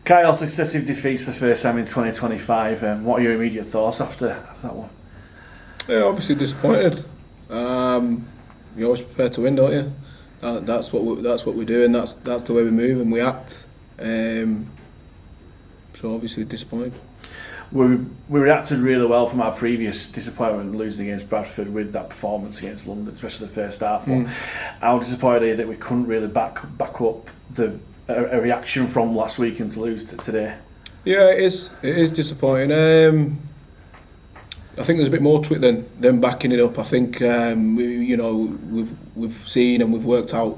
Kyle, successive defeats for the first time in 2025. What are your immediate thoughts after that one? Yeah, obviously disappointed. You always prepare to win, don't you? That's what we do, and that's the way we move and we act. So obviously disappointed. We reacted really well from our previous disappointment losing against Bradford with that performance against London, especially the first half. How disappointed are you that we couldn't really back up a reaction from last week and to lose today? Yeah, it is disappointing. I think there's a bit more to it than them backing it up. I think we've seen and we've worked out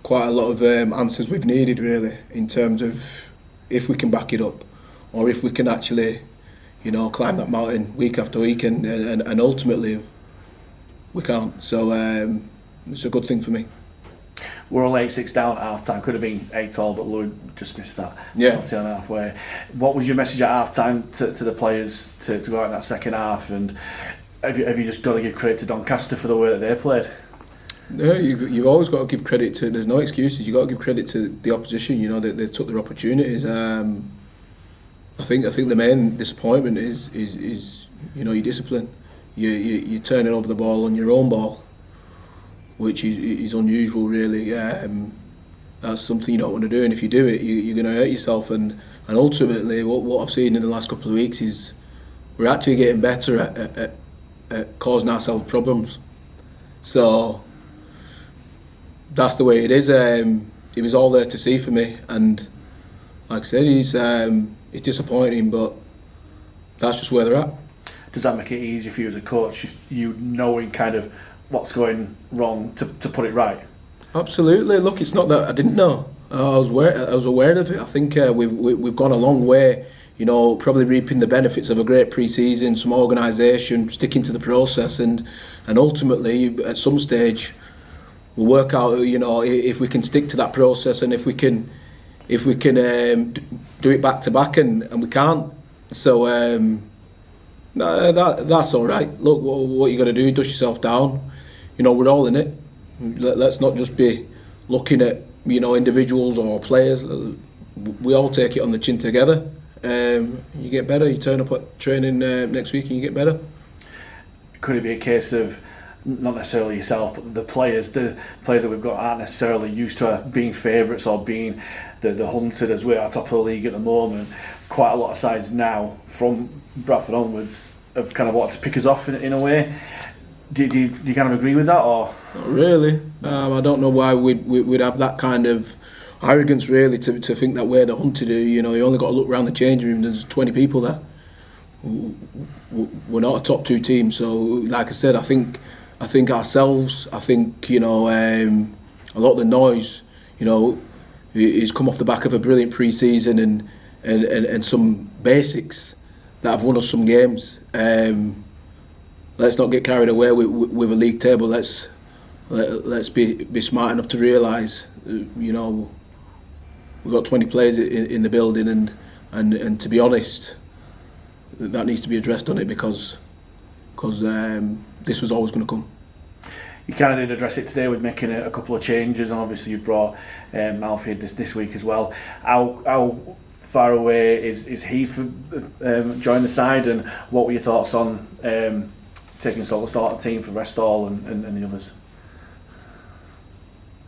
quite a lot of answers we've needed really in terms of if we can back it up or if we can actually, climb that mountain week after week and ultimately we can't. So it's a good thing for me. We're only 8-6 down at half time. Could have been 8-all, but Louis just missed that. Yeah. On halfway. What was your message at half time to the players to go out in that second half? And have you just got to give credit to Doncaster for the way that they played? No, you've always got to give credit to. There's no excuses. You've got to give credit to the opposition. They took their opportunities. I think the main disappointment is your discipline. You're turning over the ball on your own ball, which is unusual really. That's something you don't want to do, and if you do it, you're going to hurt yourself. And ultimately, what I've seen in the last couple of weeks is we're actually getting better at causing ourselves problems. So that's the way it is. It was all there to see for me, and like I said, it's disappointing, but that's just where they're at. Does that make it easier for you as a coach, you knowing kind of what's going wrong to put it right? Absolutely. Look, it's not that I didn't know. I was aware of it. I think we've gone a long way. Probably reaping the benefits of a great pre-season, some organisation, sticking to the process, and ultimately at some stage we'll work out. If we can stick to that process, and if we can do it back to back, and we can't. So that's all right. Look, what you got to do, dust yourself down. We're all in it. Let's not just be looking at individuals or players. We all take it on the chin together. You get better. You turn up at training next week and you get better. Could it be a case of not necessarily yourself, but the players that we've got aren't necessarily used to being favourites or being the hunted, as we're at top of the league at the moment? Quite a lot of sides now, from Bradford onwards, have kind of wanted to pick us off in a way. Do you kind of agree with that, or? Not really. I don't know why we'd have that kind of arrogance really to think that we're the hunted. You only got to look around the changing room. There's 20 people there. We're not a top two team. So, like I said, I think ourselves. I think a lot of the noise, is come off the back of a brilliant pre-season and some basics that have won us some games. Let's not get carried away with a league table. Let's be smart enough to realise, we've got 20 players in the building, and to be honest, that needs to be addressed on it because this was always going to come. You kind of did address it today with making a couple of changes, and obviously you brought Malfi this week as well. How far away is he from joining the side, and what were your thoughts on taking sort of start team for Restall and the others?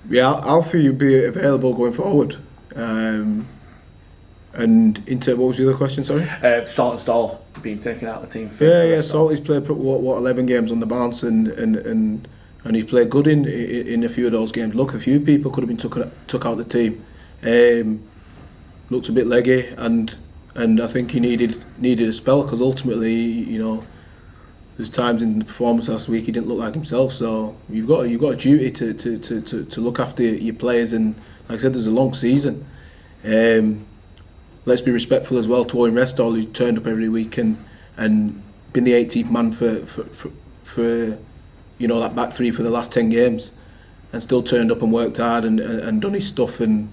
Yeah, Alfie will be available going forward. And into what was the other question? Sorry. Salt and Stall being taken out of the team. Yeah. Salt, he's played what 11 games on the bounce, and he's played good in a few of those games. Look, a few people could have been took out of the team. Looked a bit leggy, and I think he needed a spell because ultimately, there's times in the performance last week he didn't look like himself. So you've got a duty to look after your players, and like I said, there's a long season. Let's be respectful as well to Owen Restall, who's turned up every week and been the 18th man for that back three for the last 10 games, and still turned up and worked hard and done his stuff, and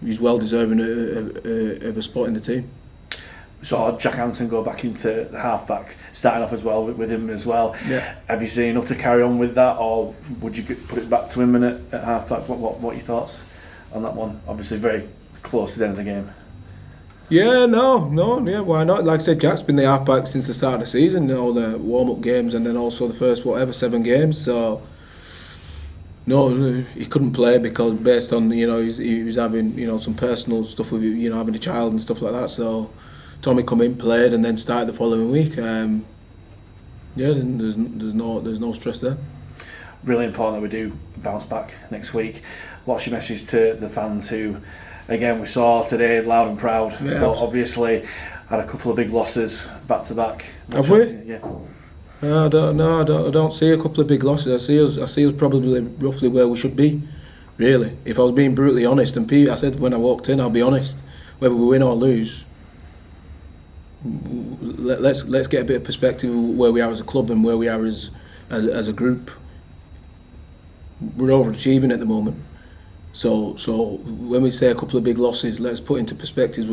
he's well deserving of a spot in the team. So Jack Hansen go back into the half-back, starting off as well with him as well. Yeah. Have you seen enough to carry on with that, or would you put it back to him at half-back? What are your thoughts on that one? Obviously very close to the end of the game. Yeah, yeah, why not? Like I said, Jack's been the halfback since the start of the season, all the warm-up games and then also the first, 7 games, so no, he couldn't play because based on, he was having, some personal stuff with, having a child and stuff like that, so Tommy come in, played and then started the following week. Yeah, there's no stress there. Really important that we do bounce back next week. What's your message to the fans who, again, we saw today loud and proud, yeah, but obviously had a couple of big losses back to back? Have we? Yeah. I don't see a couple of big losses. I see us probably roughly where we should be, really. If I was being brutally honest, and Pete, I said when I walked in, I'll be honest, whether we win or lose, let's get a bit of perspective of where we are as a club and where we are as a group. We're overachieving at the moment. So when we say a couple of big losses, let's put into perspective.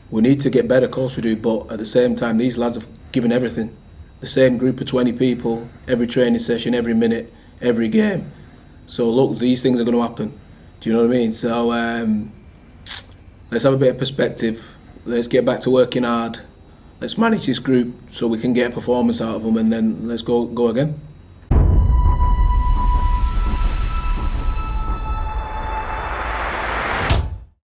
We need to get better, of course we do, but at the same time, these lads have given everything. The same group of 20 people, every training session, every minute, every game. So look, these things are going to happen. Do you know what I mean? So let's have a bit of perspective. Let's get back to working hard. Let's manage this group so we can get a performance out of them, and then let's go again.